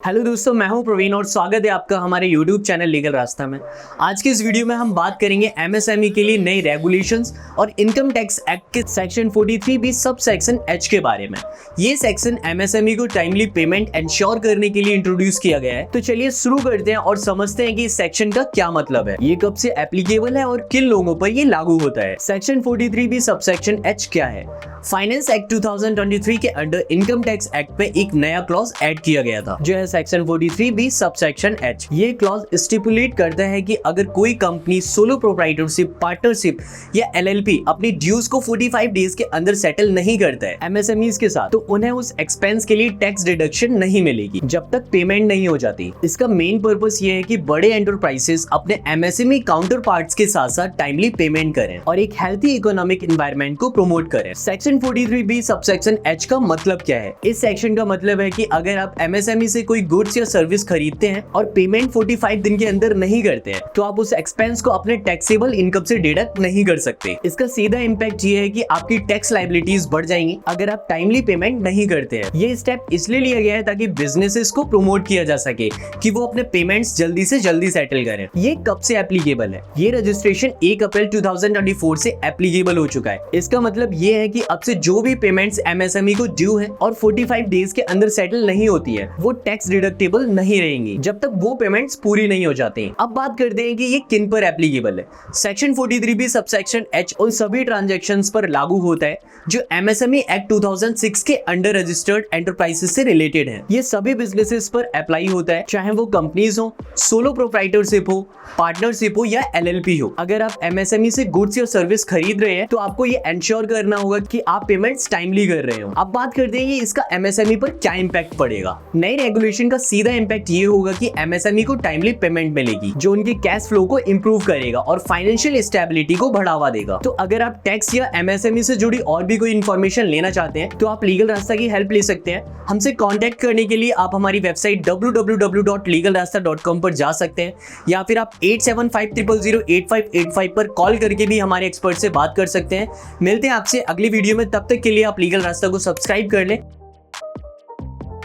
Hello दोस्तों, मैं हूं प्रवीण और स्वागत है आपका हमारे यूट्यूब चैनल लीगल रास्ता में। आज की इस वीडियो में हम बात करेंगे एमएसएमई के लिए नए रेगुलेशंस और इनकम टैक्स एक्ट के section 43B sub section H के बारे में। ये सेक्शन एमएसएमई को टाइमली पेमेंट इंश्योर करने के लिए इंट्रोड्यूस किया गया है। तो चलिए शुरू करते हैं और समझते हैं कि इस सेक्शन का क्या मतलब है, ये कब से एप्लीकेबल है और किन लोगों पर ये लागू होता है। Section 43B sub section H क्या है? फाइनेंस एक्ट 2023 के अंडर इनकम टैक्स एक्ट पे एक नया क्लॉज ऐड किया गया था जो है सेक्शन 43B सबसेक्शन H। ये क्लॉज स्टिपुलेट करता है कि अगर कोई कंपनी सोलो प्रोप्राइटरशिप, पार्टनरशिप या LLP अपनी ड्यूज को 45 डेज के अंदर सेटल नहीं करता है एमएसएमईज के साथ, तो उन्हें उस एक्सपेंस के लिए टैक्स डिडक्शन नहीं मिलेगी जब तक पेमेंट नहीं हो जाती। इसका मेन पर्पस ये है कि बड़े एंटरप्राइजेस अपने एमएसएमई काउंटर पार्ट्स के साथ साथ टाइमली पेमेंट करें और एक हेल्थी इकोनॉमिक एनवायरनमेंट को प्रमोट करें। सेक्शन 43B सबसेक्शन H का मतलब क्या है? इस सेक्शन का मतलब है कि अगर आप एमएसएमई से कोई गुड्स या सर्विस खरीदते हैं और पेमेंट 45 दिन के अंदर नहीं करते हैं तो आप उस एक्सपेंस को अपने टैक्सेबल इनकम से डिडक्ट नहीं कर सकते। इसका सीधा इम्पैक्ट ये है कि आपकी टैक्स लायबिलिटीज बढ़ जाएंगी अगर आप टाइमली पेमेंट नहीं करते हैं। ये स्टेप इसलिए लिया गया है ताकि बिजनेसेस को प्रमोट किया जा सके कि वो अपने पेमेंट्स जल्दी से जल्दी सेटल करें। ये कब से एप्लीकेबल है? ये रजिस्ट्रेशन 1 अप्रैल 2024 से एप्लीकेबल हो चुका है। इसका मतलब ये है कि अब से जो भी पेमेंट्स एमएसएमई को ड्यू है और 45 डेज के अंदर सेटल नहीं होती है वो टैक्स डिडक्टेबल नहीं रहेंगी जब तक वो पेमेंट्स पूरी नहीं हो जाती। अब बात करते हैं कि ये किन पर एप्लीकेबल है। सेक्शन 43B सबसेक्शन H उन सभी ट्रांजैक्शंस पर लागू होता है जो एमएसएमई एक्ट 2006 के अंडर रजिस्टर्ड एंटरप्राइजेस से रिलेटेड है। ये सभी बिजनेसेस पर अप्लाई होता है, चाहे वो कंपनीज हो, सोलो प्रोप्राइटरशिप हो, पार्टनरशिप हो या LLP हो। अगर आप एमएसएमई से गुड्स या सर्विस खरीद रहे हैं तो आपको ये इंश्योर करना होगा कि आप पेमेंट्स टाइमली कर रहे हो। अब बात करते हैं कि इसका एमएसएमई पर क्या इंपैक्ट पड़ेगा। नए रेगुलेशन का सीधा इंपैक्ट ये होगा कि एमएसएमई को टाइमली पेमेंट मिलेगी जो उनके कैश फ्लो को इंप्रूव करेगा और फाइनेंशियल स्टेबिलिटी को बढ़ावा देगा। तो अगर आप टैक्स या एमएसएमई से जुड़ी और भी कोई इन्फॉर्मेशन लेना चाहते हैं तो आप लीगल रास्ता की हेल्प ले सकते हैं। हमसे कांटेक्ट करने के लिए आप हमारी वेबसाइट www.legalrasta.com पर जा सकते हैं या फिर आप 8750088585 पर कॉल करके भी हमारे एक्सपर्ट से बात कर सकते हैं। मिलते हैं आपसे अगली वीडियो में, तब तक के लिए आप लीगल रास्ता को सब्सक्राइब कर लें।